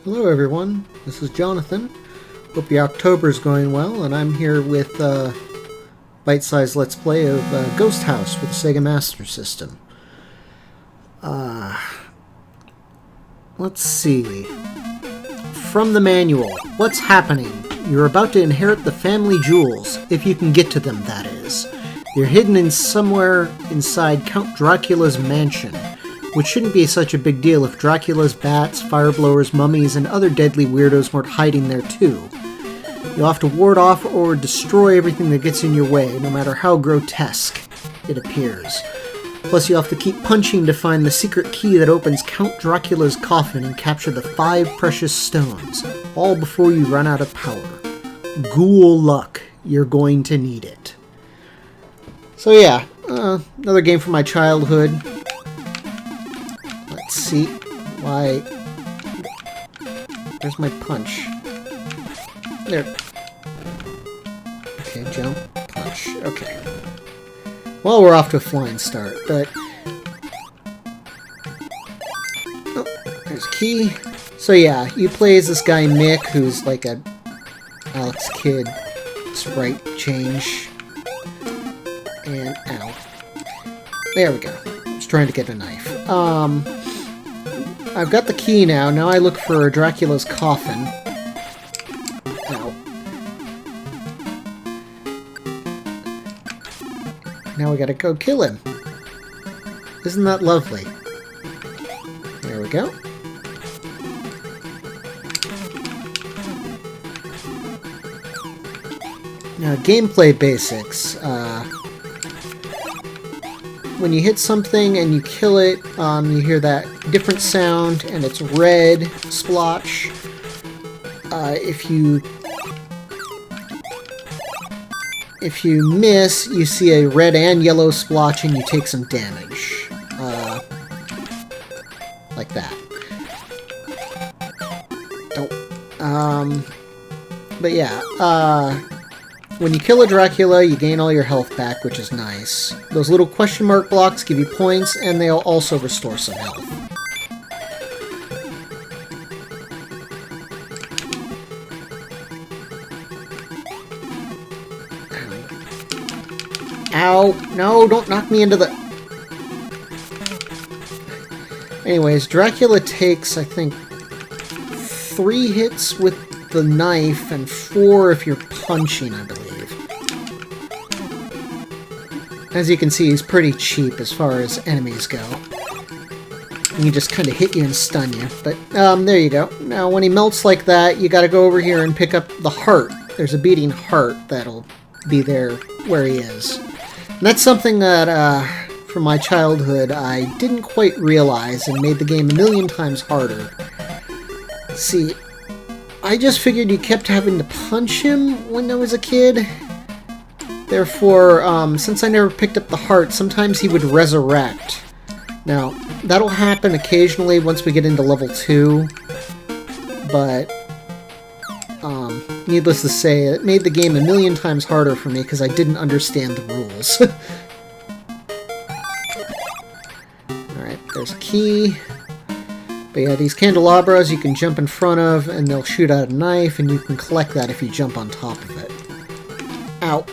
Hello everyone, this is Jonathan. Hope your October's going well, and I'm here with bite-sized Let's Play of Ghost House for the Sega Master System. Let's see. From the manual, what's happening? You're about to inherit the family jewels, if you can get to them, that is. They're hidden in somewhere inside Count Dracula's mansion, which shouldn't be such a big deal if Dracula's bats, fireblowers, mummies, and other deadly weirdos weren't hiding there too. You'll have to ward off or destroy everything that gets in your way, no matter how grotesque it appears. Plus you'll have to keep punching to find the secret key that opens Count Dracula's coffin and capture the 5 precious stones, all before you run out of power. Ghoul luck, you're going to need it. So yeah, another game from my childhood. Let's see. Why? Where's my punch? There. Okay, jump, punch. Okay. Well, we're off to a flying start, but... Oh, there's a key. So yeah, you play as this guy Mick, who's like a Alex Kidd sprite change. And, ow. There we go. I was trying to get a knife. I've got the key now. Now I look for Dracula's coffin. Ow. Now we gotta go kill him. Isn't that lovely? There we go. Now, gameplay basics. When you hit something and you kill it, you hear that different sound, and it's red splotch. If you miss, you see a red and yellow splotch, and you take some damage. Like that. Oh. But yeah, when you kill a Dracula, you gain all your health back, which is nice. Those little question mark blocks give you points, and they'll also restore some health. Ow! No, don't knock me into the... Anyways, Dracula takes, I think, 3 hits with the knife, and 4 if you're punching, I believe. As you can see, he's pretty cheap as far as enemies go. He can just kind of hit you and stun you. But, there you go. Now, when he melts like that, you gotta go over here and pick up the heart. There's a beating heart that'll be there where he is. And that's something that, from my childhood, I didn't quite realize and made the game a million times harder. See, I just figured you kept having to punch him when I was a kid. Therefore, since I never picked up the heart, sometimes he would resurrect. Now, that'll happen occasionally once we get into level 2, but, needless to say, it made the game a million times harder for me because I didn't understand the rules. Alright, there's a key. But yeah, these candelabras you can jump in front of, and they'll shoot out a knife, and you can collect that if you jump on top of it. Ow.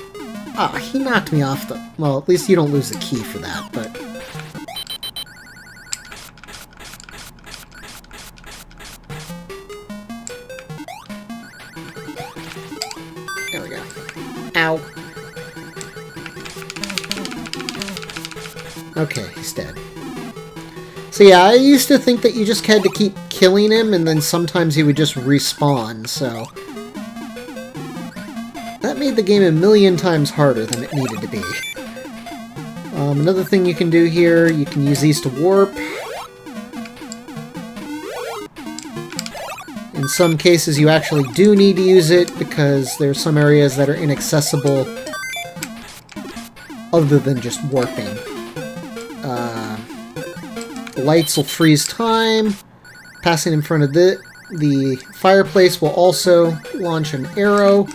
Ah, he knocked me off the... Well, at least you don't lose the key for that, but... There we go. Ow. Okay, he's dead. So yeah, I used to think that you just had to keep killing him, and then sometimes he would just respawn, so... That made the game a million times harder than it needed to be. Another thing you can do here, you can use these to warp. In some cases you actually do need to use it, because there's some areas that are inaccessible other than just warping. The lights will freeze time. Passing in front of the fireplace will also launch an arrow.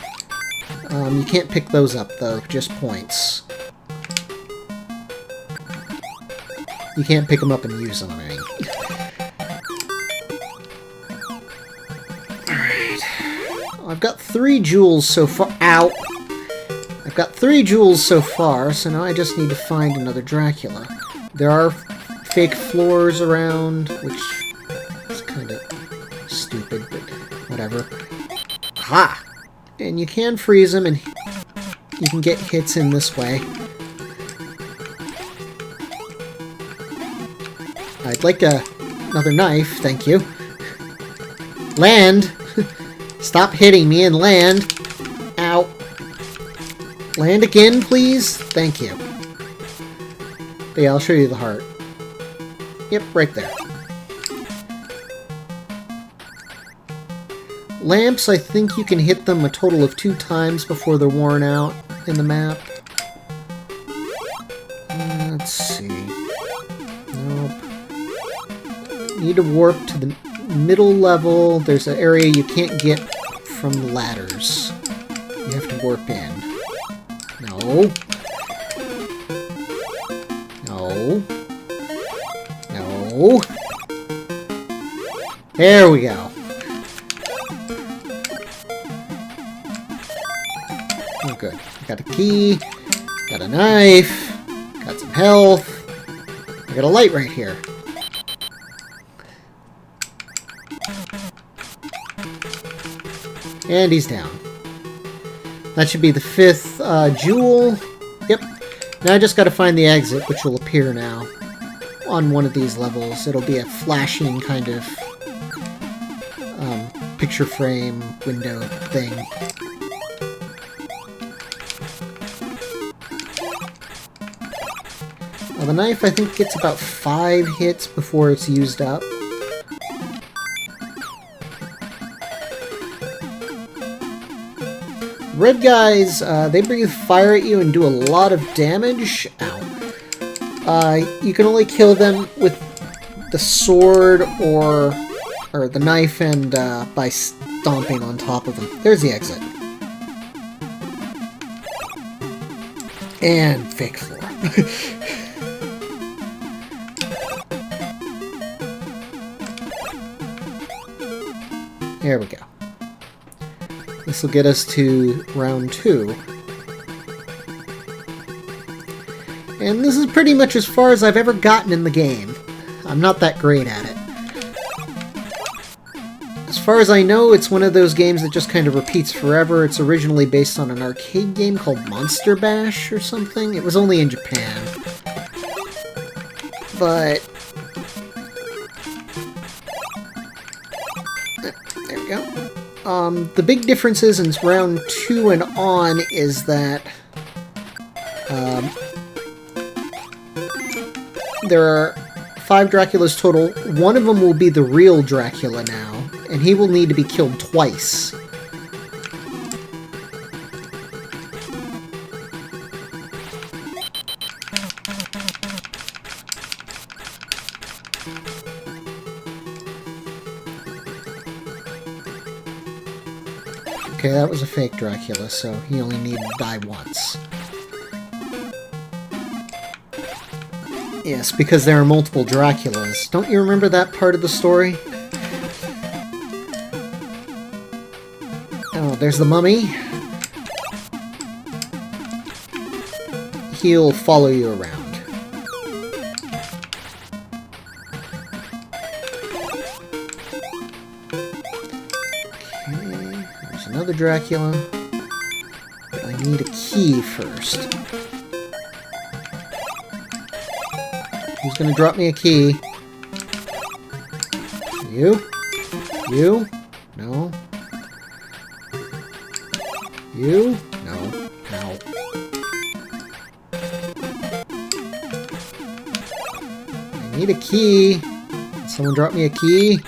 You can't pick those up, though, just points. You can't pick them up and use them, I mean. I've got 3 jewels so far. Ow! I've got 3 jewels so far, so now I just need to find another Dracula. There are fake floors around, which is kind of stupid, but whatever. Ha! And you can freeze them, and you can get hits in this way. I'd like another knife, thank you. Land! Stop hitting me and land! Ow! Land again, please? Thank you. But yeah, I'll show you the heart. Yep, right there. Lamps, I think you can hit them a total of 2 times before they're worn out in the map. Let's see. Nope. Need to warp to the middle level. There's an area you can't get from ladders. You have to warp in. No. No. No. There we go. Oh, good. Got a key. Got a knife. Got some health. I got a light right here. And he's down. That should be the 5th jewel. Yep. Now I just got to find the exit, which will appear now on one of these levels. It'll be a flashing kind of picture frame window thing. Now the knife, I think, gets about 5 hits before it's used up. Red guys, they breathe fire at you and do a lot of damage. Ow. You can only kill them with the sword or the knife and by stomping on top of them. There's the exit. And fake floor. There we go. This will get us to round 2. And this is pretty much as far as I've ever gotten in the game. I'm not that great at it. As far as I know, it's one of those games that just kind of repeats forever. It's originally based on an arcade game called Monster Bash or something. It was only in Japan. But there we go. The big differences in round 2 and on is that there are 5 Draculas total. One of them will be the real Dracula now, and he will need to be killed twice. Okay, that was a fake Dracula, so he only needed to die once. Yes, because there are multiple Draculas. Don't you remember that part of the story? Oh, there's the mummy. He'll follow you around. Another Dracula. But I need a key first. Who's gonna drop me a key? You? You? No. You? No. Ow. I need a key. Can someone drop me a key?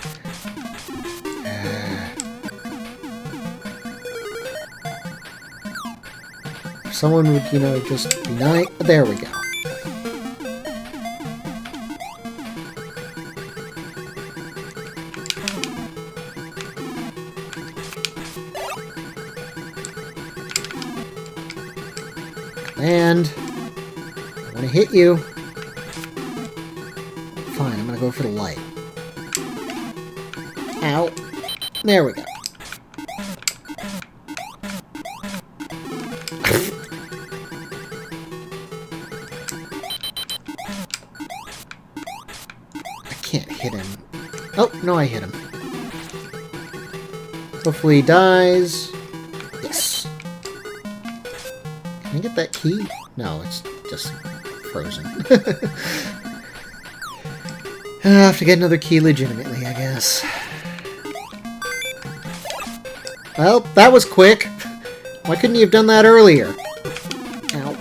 Someone would, you know, just be nice. There we go. And I want to hit you. Fine, I'm going to go for the light. Ow. There we go. can't hit him. Oh, no, I hit him. Hopefully he dies. Yes. Can I get that key? No, it's just frozen. I have to get another key legitimately, I guess. Well, that was quick. Why couldn't you have done that earlier? Ow.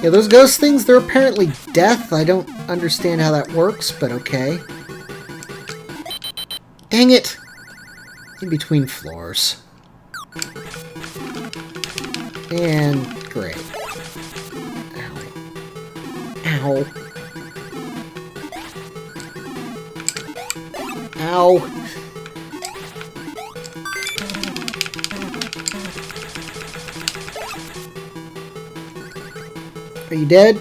Yeah, those ghost things, they're apparently death. I don't understand how that works, but okay. Dang it! In between floors. And great. Ow. Ow. Ow. Are you dead?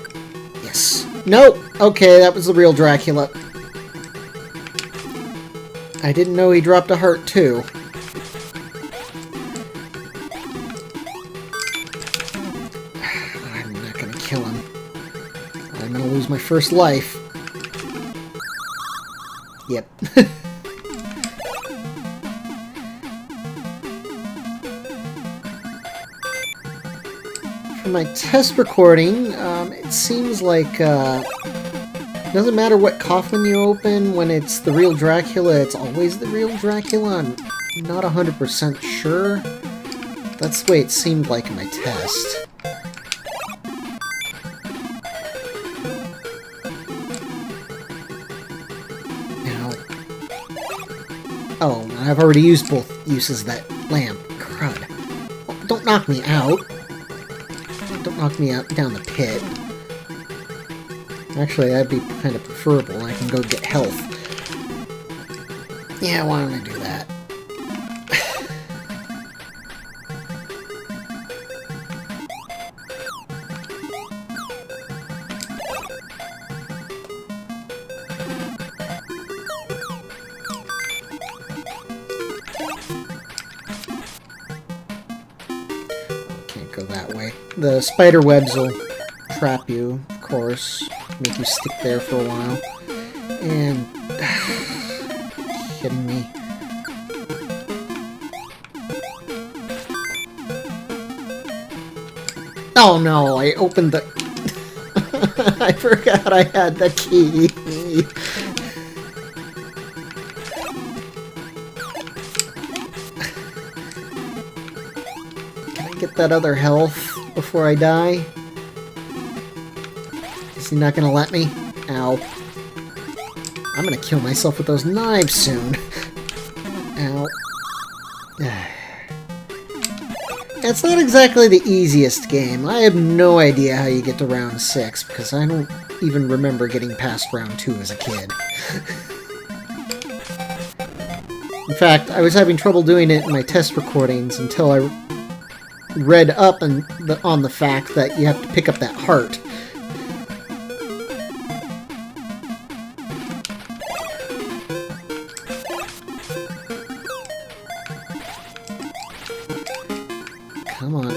Yes. Nope. Okay, that was the real Dracula. I didn't know he dropped a heart, too. I'm not gonna kill him. I'm gonna lose my first life. Yep. For my test recording, it seems like it doesn't matter what coffin you open, when it's the real Dracula, it's always the real Dracula. I'm not 100% sure. That's the way it seemed like in my test. Now, oh, I've already used both uses of that lamp. Crud. Oh, don't knock me out. Don't knock me out down the pit. Actually, that'd be kind of preferable. I can go get health. Yeah, why don't I do that? Can't go that way. The spider webs will trap you, of course. Make you stick there for a while. And... kidding me. Oh no, I opened the... I forgot I had the key. Can I get that other health before I die? Is he not gonna let me? Ow. I'm gonna kill myself with those knives soon. Ow. It's not exactly the easiest game. I have no idea how you get to round 6, because I don't even remember getting past round 2 as a kid. In fact, I was having trouble doing it in my test recordings until I read up on the fact that you have to pick up that heart. Come on.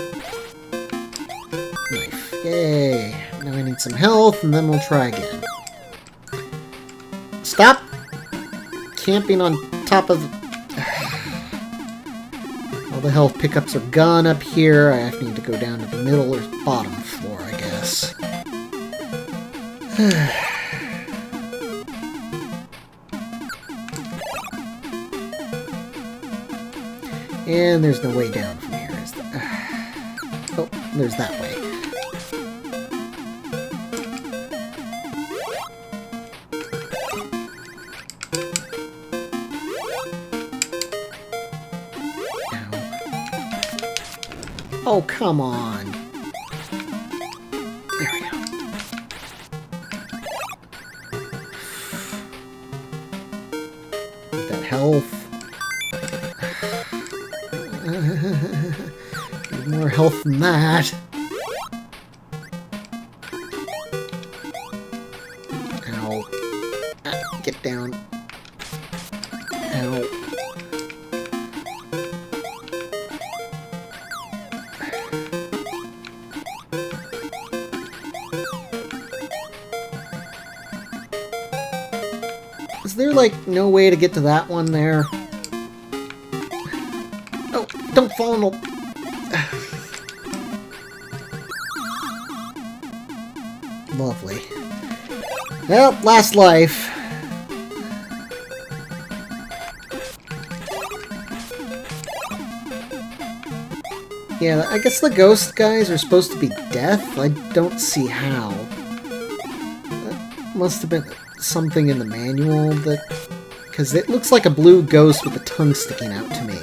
Knife. Yay. Now I need some health, and then we'll try again. Stop camping on top of... All the health pickups are gone up here. I need to go down to the middle or bottom floor, I guess. And there's no way down from here, is there? Oh, there's that way. Ow. Oh, come on. There we go. Get that health. Need more health than that. Ow. Ah, get down. Ow. Is there, like, no way to get to that one there? Oh, don't fall in the... Lovely. Well, last life. Yeah, I guess the ghost guys are supposed to be death. I don't see how. That must have been something in the manual that... Because it looks like a blue ghost with a tongue sticking out to me.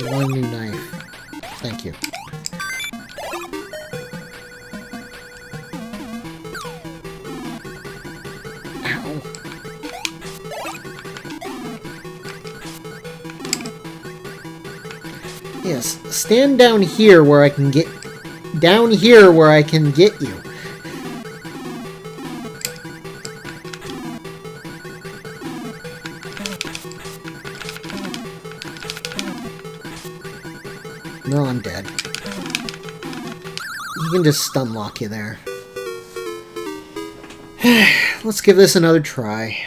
One new knife. Thank you. Ow. Yes, stand down here where I can get... Down here where I can get you. No, I'm dead. He can just stun lock you there. Let's give this another try.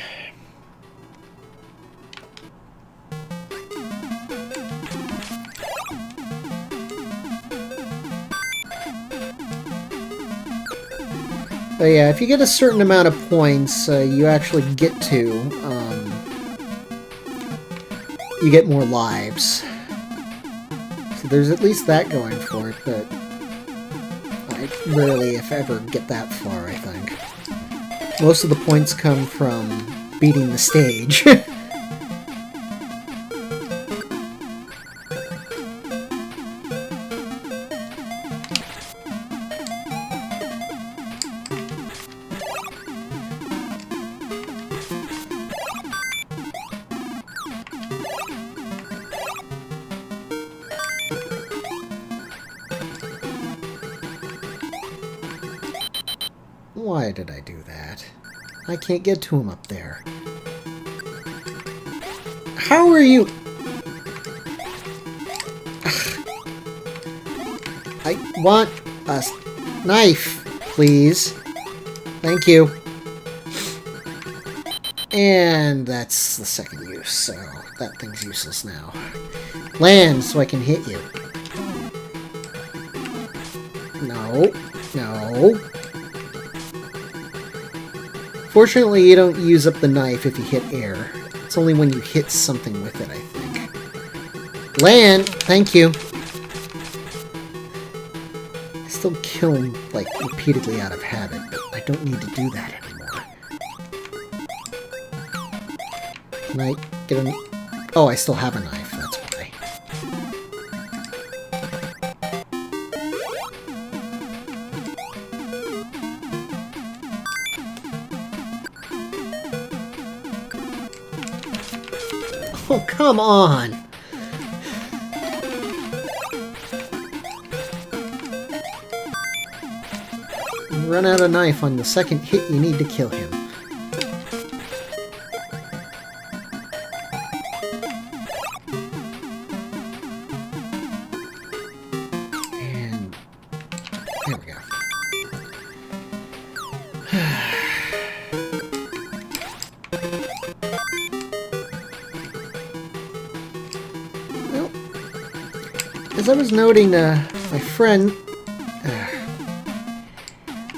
But yeah, if you get a certain amount of points, you actually get to, you get more lives. So there's at least that going for it, but I rarely, if ever, get that far, I think. Most of the points come from beating the stage. Why did I do that? I can't get to him up there. How are you... I want a knife, please. Thank you. And that's the second use, so that thing's useless now. Land so I can hit you. No. No. Fortunately, you don't use up the knife if you hit air. It's only when you hit something with it, I think. Land! Thank you. I still kill him, like, repeatedly out of habit, but I don't need to do that anymore. Can I get him? Oh, I still have a knife, that's why. Oh, come on! You run out of knife on the second hit you need to kill him. And... there we go. As I was noting, my friend...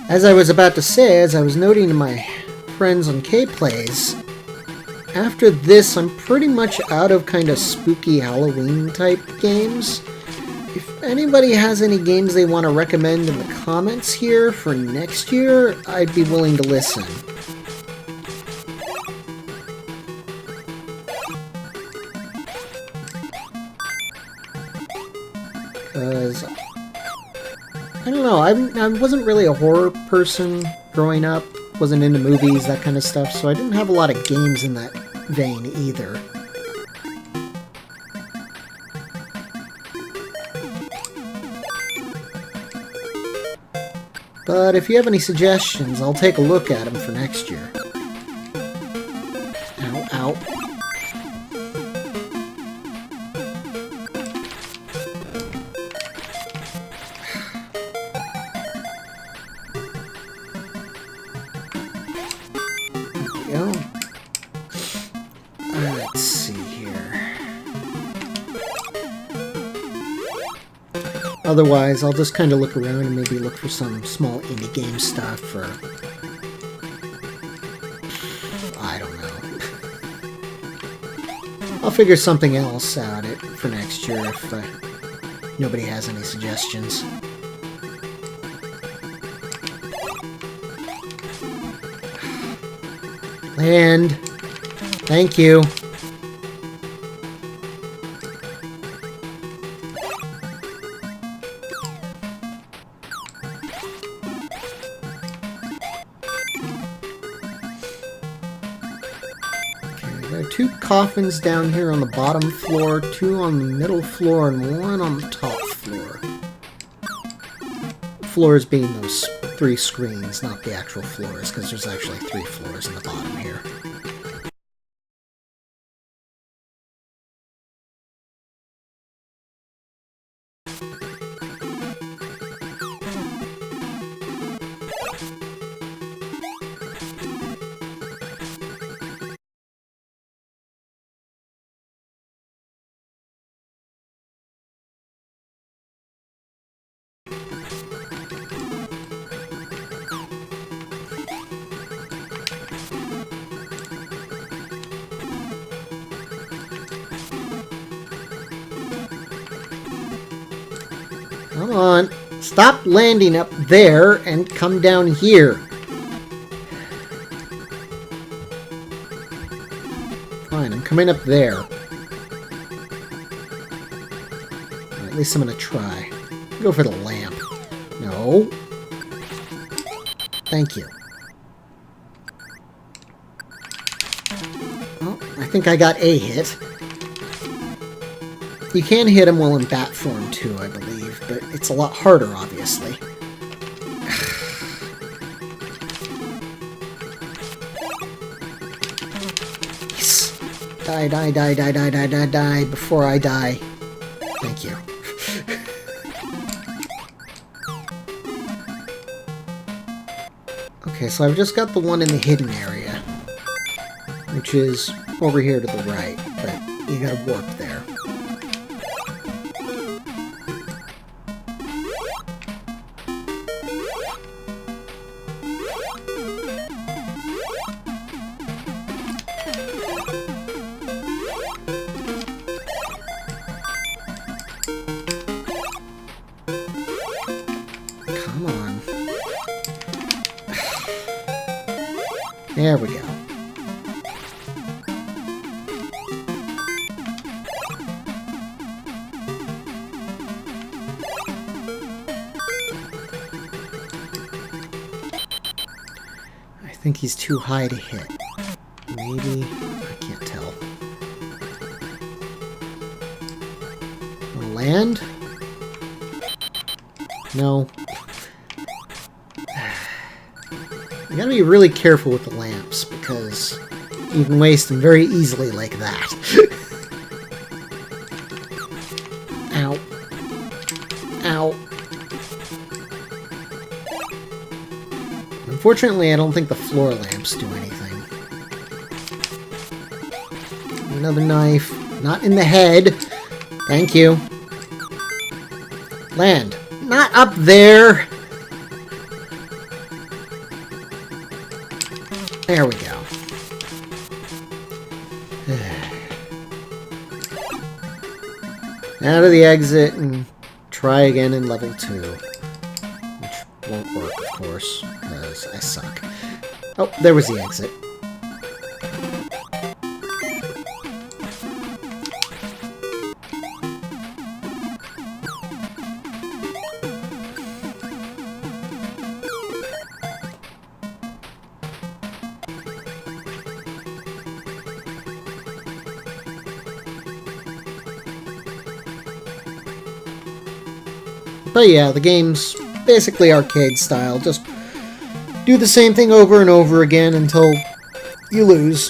as I was about to say, as I was noting to my friends on K-Plays, after this, I'm pretty much out of kind of spooky Halloween-type games. If anybody has any games they want to recommend in the comments here for next year, I'd be willing to listen. Because, I don't know, I wasn't really a horror person growing up. wasn't into movies, that kind of stuff, so I didn't have a lot of games in that vein either. But if you have any suggestions, I'll take a look at them for next year. Ow, ow. There we go. Let's see here. Otherwise, I'll just kind of look around and maybe look for some small indie game stuff, or I don't know. I'll figure something else out for next year if nobody has any suggestions. Land. Thank you. There are 2 coffins down here on the bottom floor, 2 on the middle floor, and 1 on the top floor. Floors being those 3 screens, not the actual floors, because there's actually 3 floors in the bottom here. Come on. Stop landing up there and come down here. Fine, I'm coming up there. Or at least I'm gonna try. Go for the lamp. No. Thank you. Well, I think I got a hit. You can hit him while in bat form too, I believe, but it's a lot harder, obviously. Yes! Die, die, die, die, die, die, die, die, before I die. Thank you. Okay, so I've just got the one in the hidden area, which is over here to the right, but you gotta warp there. Come on. There we go. I think he's too high to hit. Maybe? I can't tell. Wanna land? No. You gotta be really careful with the lamps, because you can waste them very easily like that. Ow. Ow. Unfortunately, I don't think the floor lamps do anything. Another knife. Not in the head. Thank you. Land. Not up there! There we go. Out of the exit and try again in level 2. Which won't work, of course, because I suck. Oh, there was the exit. But yeah, the game's basically arcade style. Just do the same thing over and over again until you lose.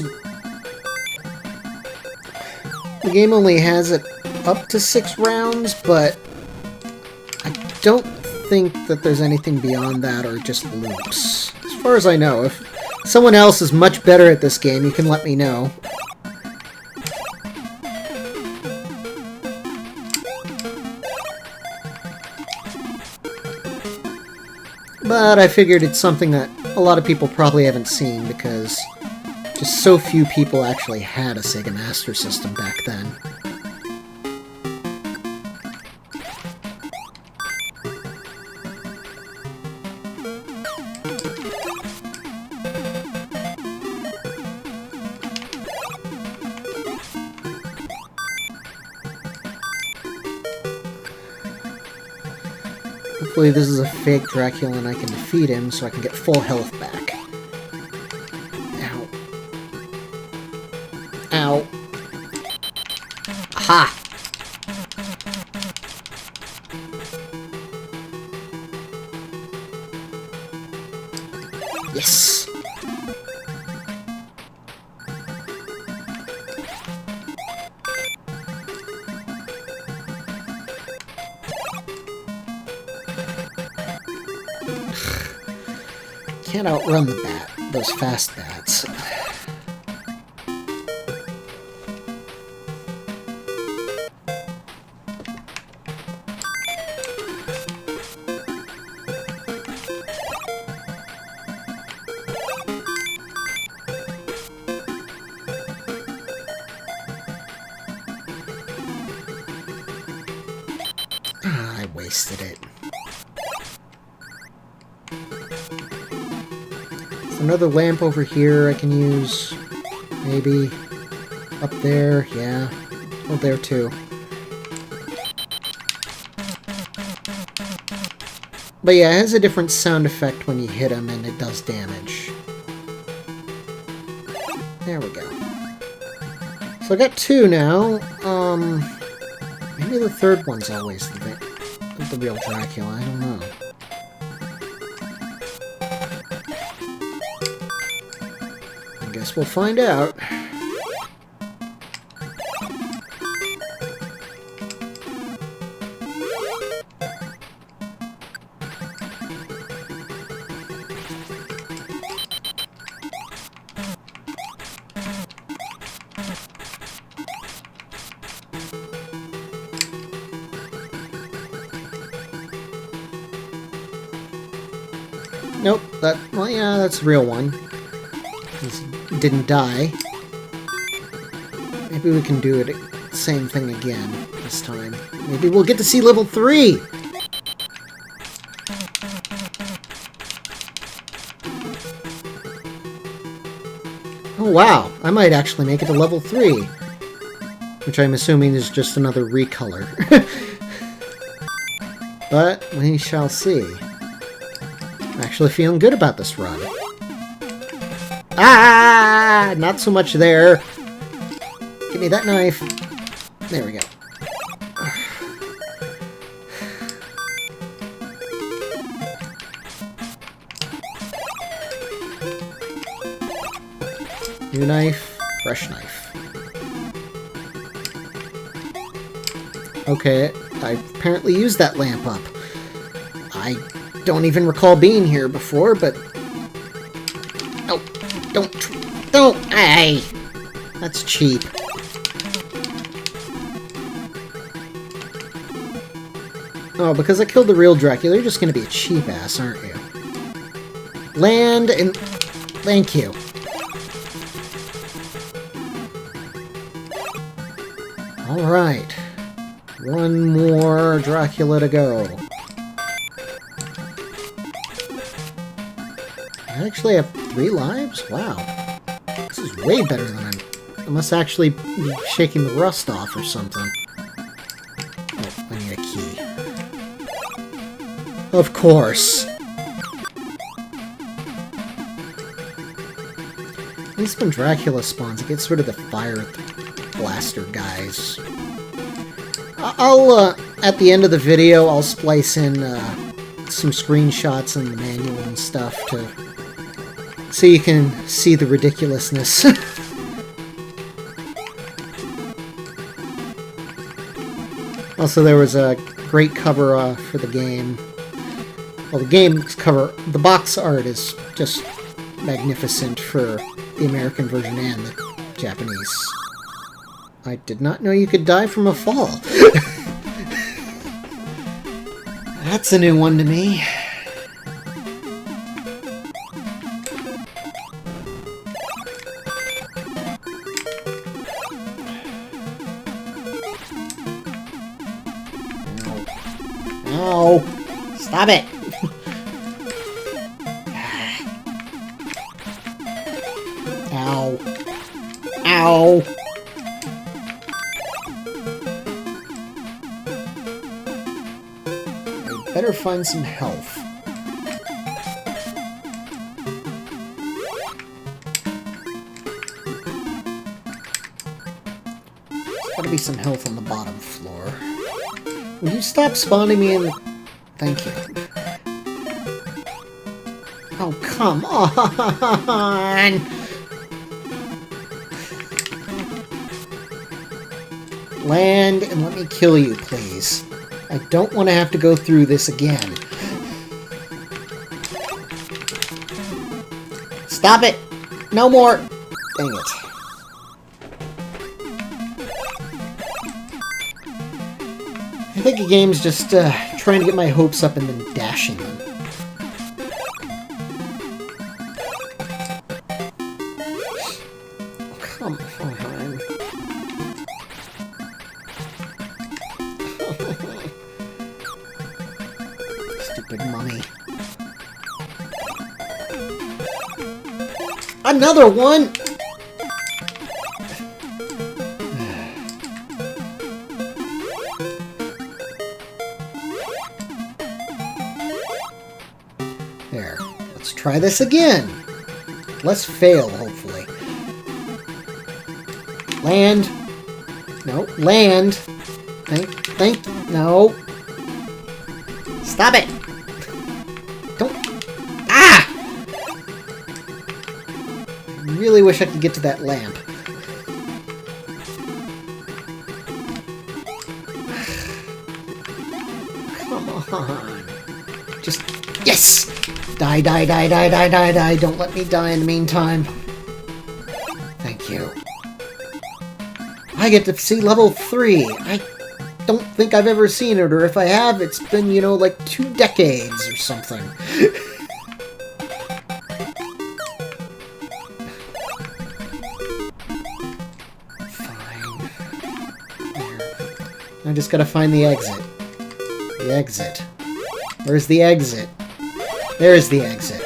The game only has it up to 6 rounds, but I don't think that there's anything beyond that or just loops. As far as I know, if someone else is much better at this game, you can let me know. But I figured it's something that a lot of people probably haven't seen because just so few people actually had a Sega Master System back then. Hopefully this is a fake Dracula and I can defeat him so I can get full health back. Ow. Ow. Aha! Yes! Can't outrun the bat, those fast bats. Ah, I wasted it. Another lamp over here I can use. Maybe. Up there, yeah. Oh, there too. But yeah, it has a different sound effect when you hit him and it does damage. There we go. So I got 2 now. Maybe the third one's always the real Dracula, I don't know. Guess we'll find out. Nope, well, yeah, that's the real one. Didn't die. Maybe we can do it same thing again this time. Maybe we'll get to see level 3! Oh wow, I might actually make it to level 3. Which I'm assuming is just another recolor. But we shall see. I'm actually feeling good about this run. Ah! Not so much there. Give me that knife. There we go. New knife. Fresh knife. Okay, I apparently used that lamp up. I don't even recall being here before, but... Oh, don't, hey! That's cheap. Oh, because I killed the real Dracula, you're just gonna be a cheap ass, aren't you? Land and... Thank you. Alright. One more Dracula to go. I actually have 3 lives? Wow. This is way better than I must actually be shaking the rust off or something. Oh, I need a key. Of course. At least when Dracula spawns, it gets rid of the fire blaster guys. at the end of the video, I'll splice in some screenshots and the manual and stuff so you can see the ridiculousness. Also, there was a great cover for the game. Well, the game's cover, the box art is just magnificent for the American version and the Japanese. I did not know you could die from a fall. That's a new one to me. Ow. Stop it! Ow. Ow! I better find some health. There's gotta be some health on the bottom floor. Will you stop spawning me in the... Thank you. Oh, come on! Land and let me kill you, please. I don't want to have to go through this again. Stop it! No more! Dang it. I think the game's just trying to get my hopes up and then dashing them. Oh, come on. Stupid mummy. Another one! There. Let's try this again. Let's fail, hopefully. Land. No. Land. No. Stop it. Don't. Ah! I really wish I could get to that lamp. Come on. Just. Yes! Die, die, die, die, die, die, die. Don't let me die in the meantime. Thank you. I get to see level 3. I don't think I've ever seen it, or if I have, it's been, you know, like 2 decades or something. Fine. There. I just gotta find the exit. The exit. Where's the exit? There's the exit.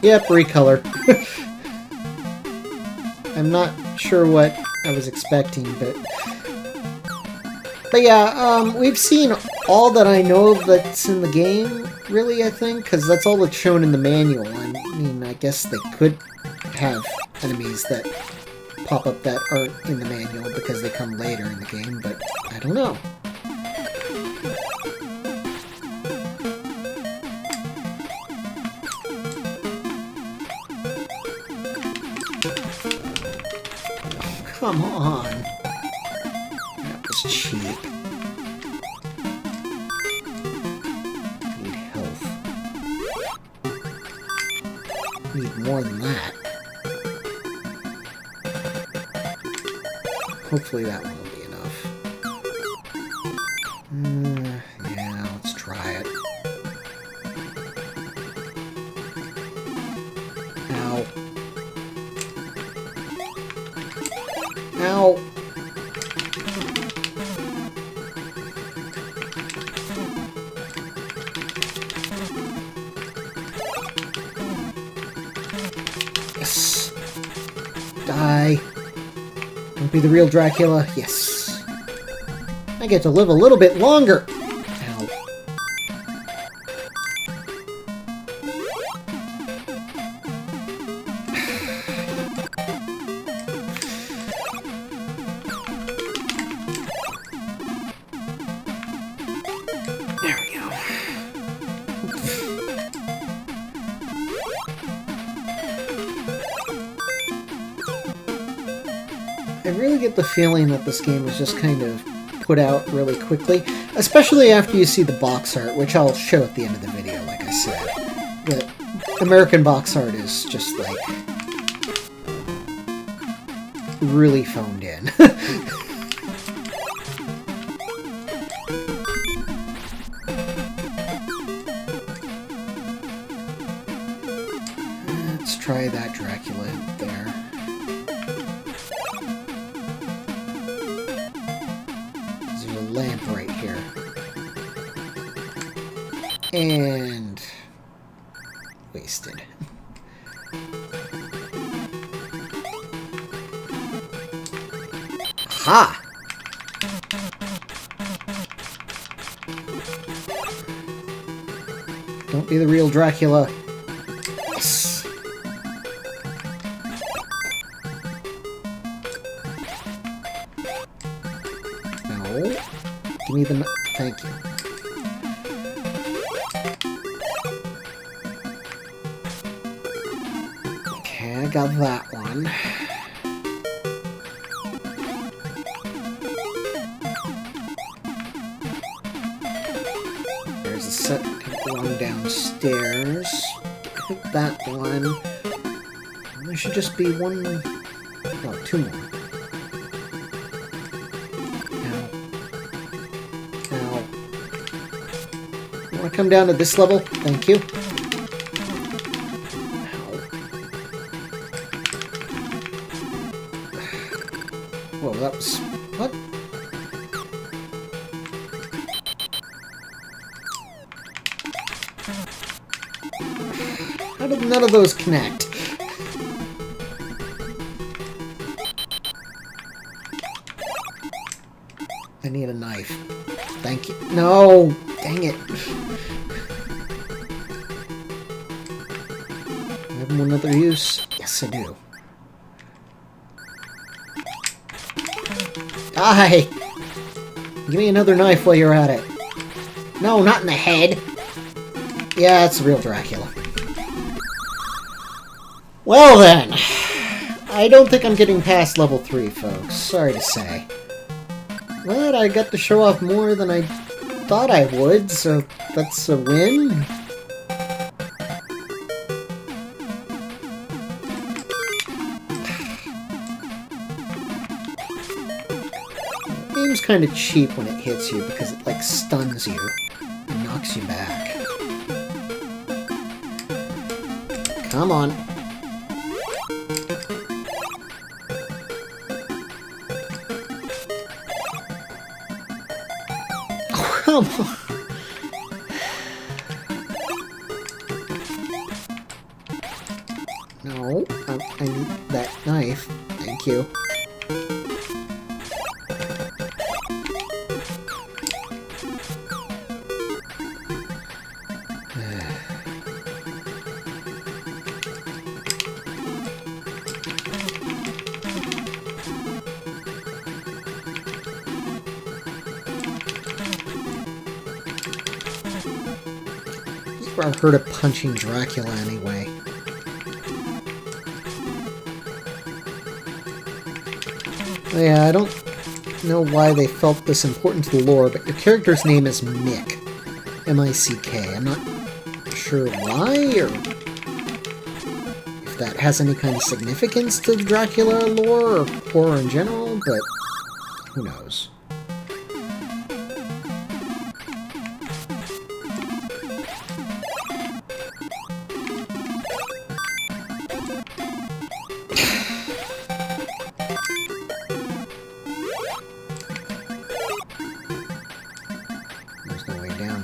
Yep, recolor. I'm not sure what I was expecting, but yeah, we've seen all that I know that's in the game, really, I think, because that's all that's shown in the manual. I mean, I guess they could have enemies that pop up that aren't in the manual because they come later in the game, but I don't know. Oh, come on. That was cheap. Need more than that. Hopefully that one will be enough. Yeah, let's try it. Ow. Ow. Yes. Die. Don't be the real Dracula. Yes. I get to live a little bit longer. Ow. really get the feeling that this game was just kind of put out really quickly, especially after you see the box art, which I'll show at the end of the video, like I said. The American box art is just, like, really phoned in. Let's try that Dracula there. There's a lamp right here. And... wasted. Ha! Don't be the real Dracula. Yes! No. Give me the... Thank you. Okay, I got that one. There's a set going downstairs. Hit that one. There should just be one... oh, two more. Ow. You want to come down to this level? Thank you. Whoa, that was... what? How did none of those connect? I need a knife. Thank you. No! Dang it. I have one other use? Yes, I do. Die! Give me another knife while you're at it. No, not in the head. Yeah, it's the real Dracula. Well then. I don't think I'm getting past level 3, folks. Sorry to say. But I got to show off more than I thought I would, so that's a win. The game's kind of cheap when it hits you because it, like, stuns you and knocks you back. Come on. Oh, come on. No, I need that knife. Thank you. I've heard of punching Dracula anyway. Yeah, I don't know why they felt this important to the lore, but your character's name is Mick. M-I-C-K. I'm not sure why, or if that has any kind of significance to Dracula lore or horror in general, but who knows.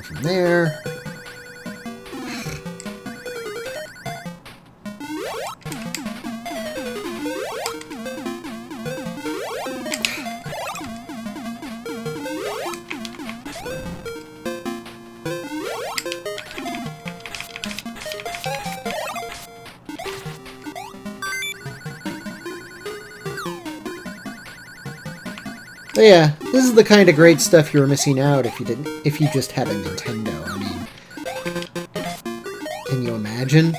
From there. But yeah, this is the kind of great stuff you were missing out if you just had a Nintendo. I mean, can you imagine?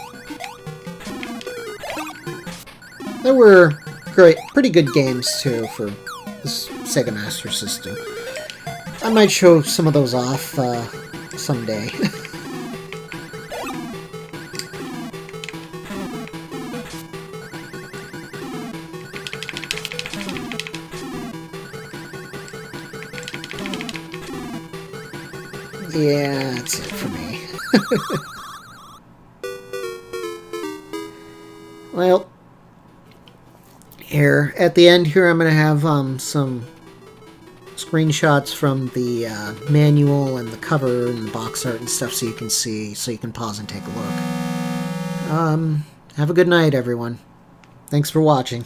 There were pretty good games too for this Sega Master System. I might show some of those off someday. Yeah, that's it for me. Well, here at the end here, I'm going to have some screenshots from the manual and the cover and the box art and stuff, so you can see, so you can pause and take a look. Have a good night, everyone. Thanks for watching.